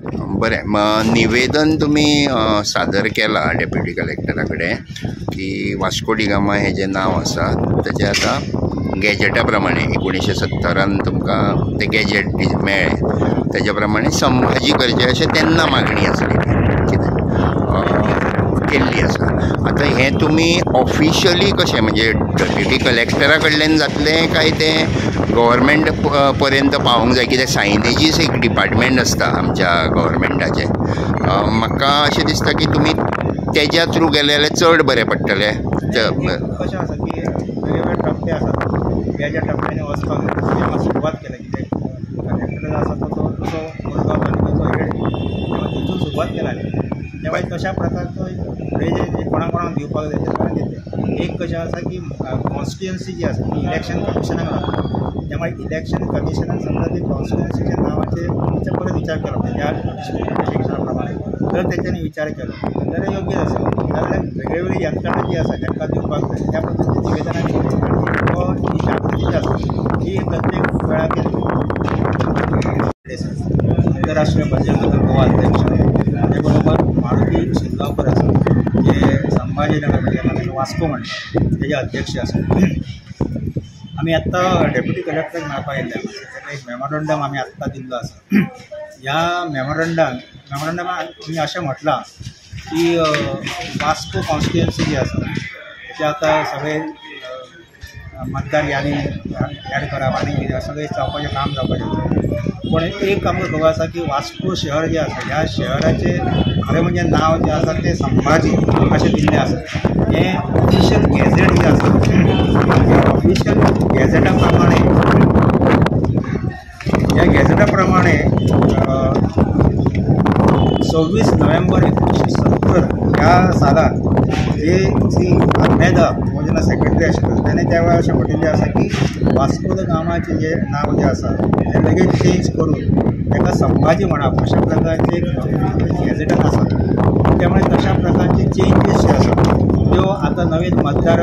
बरें, निवेदन तुम्ही सादर केला डेप्युटी कलेक्टराकडे की वास्को डी गामा हें जें नांव आसा तेजें आतां गॅजेटा प्रमाणे 1970 तुमकां तें गॅजेट मेळ्ळें तेज्या प्रमाणे संभाजी करचें अशें तेन्ना मागणी आसली कितें केल्ली आसा. आतां हें तुमी ऑफिशियली कशें म्हणजे डेप्युटी कलेक्टरा कडल्यान जातलें काय तें गव्हर्मेंट पर्यंत पावोंक जाय कित्याक सायनेजीस एक डिपार्टमेंट आसता आमच्या गव्हर्मेंटाचें. म्हाका अशें दिसता की तुमी तेज्या थ्रू गेले जाल्यार चड बरें पडटलें. कशें आसा की वेगवेगळे टप्पे आसात त्या ज्या टप्प्यांनी वचपाक सुरवात केल्या कित्याक कलेक्टर आसा तो मुरगांव पालिकेचो हेड तेव्हा तिथून सुरवात केली तेव्हा तशा प्रकारचो फुडें जे कोणा कोणाक दिवपाक जाय ते सगळ्यांक दितले. एक कशें आसा की कॉन्स्टिट्युएन्सी जी आसा ती इलेक्शन कमिशनाक लागता त्यामुळे इलेक्शन कमिशनान समजा ती कॉन्स्टिट्युएन्सीच्या नावाचे परत विचार केलो त्या इलेक्शना प्रमाणे जर तेच्यांनी विचार केलो जाल्यार योग्य आसा. नाजाल्यार वेगवेगळी यंत्रणा जी आसा तांकां दिवपाक जाय त्या पद्दतीन निवेदनां केली आनी ही जागृती जी आसा ही प्रत्येक वेळार आंतरराष्ट्रीय बजरंग दल गोवा अध्यक्ष ते बरोबर मारुती शिंगावकर आसा जे संभाजीनगर म्हणजे वास्को म्हणटा तेजे अध्यक्ष आसा. आमी आत्तां डेप्युटी कलेक्टर मेळपाक येयल्ले ताका एक मेमोरंडम आमी आत्तां दिल्लो आसा. ह्या मेमोरंडमांत आमी अशें म्हटलां की वास्को कॉन्स्टिट्युएन्सी जी आसा तेचे आतां सगळे मतदार यादी ॲड करप आनी कितें सगळें जावपाचें काम जावपाचें. पूण एक आमकां खबर आसा की वास्को शहर जें आसा ह्या शहराचें खरें म्हणजे नांव जें आसा तें संभाजी अशें दिल्लें आसा. हें ऑफिशियल गॅझेट जें आसा ऑफिशियल गॅझेटा प्रमाणे ह्या गॅझेटा प्रमाणे 26 नोव्हेंबर 1970 ह्या सालांत जी आल्मेदा जेन्ना सेक्रेटरी आशिल्लो ताणें त्या वेळार अशें म्हटिल्लें आसा की वास्को द गामाचें जें नांव जें आसा तें लगेच चेंज करून ताका संभाजी म्हणप अशा प्रकारचे गॅझेटान आसा. त्यामुळे तशा प्रकारचे चेंजीस जे आसा त्यो आतां नवीन मतदार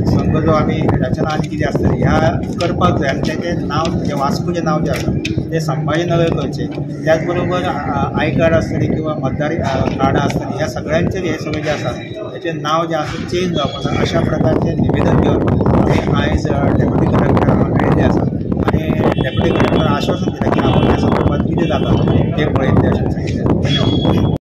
संघ जो आमी रचना आनी कितें आसतली ह्या करपाक जाय आनी तेजें नांव जें वास्कोचें नांव जें आसा तें संभाजीनगर करचें. त्याच बरोबर आय कार्ड आसतली किंवा मतदार कार्डां आसतली ह्या सगळ्यांचेर हें सगळें जें आसा तेचें नांव जें आसा चेंज जावपाक जाय अशा प्रकारचें निवेदन घेवन आमी आयज डेप्युटी कलेक्टराक मेळिल्ले आसा आनी डेप्युटी कलेक्टर आश्वासन दिलें की आपूण ह्या संदर्भात कितें जाता तें पळयतले अशें सांगितलें. धन्यवाद.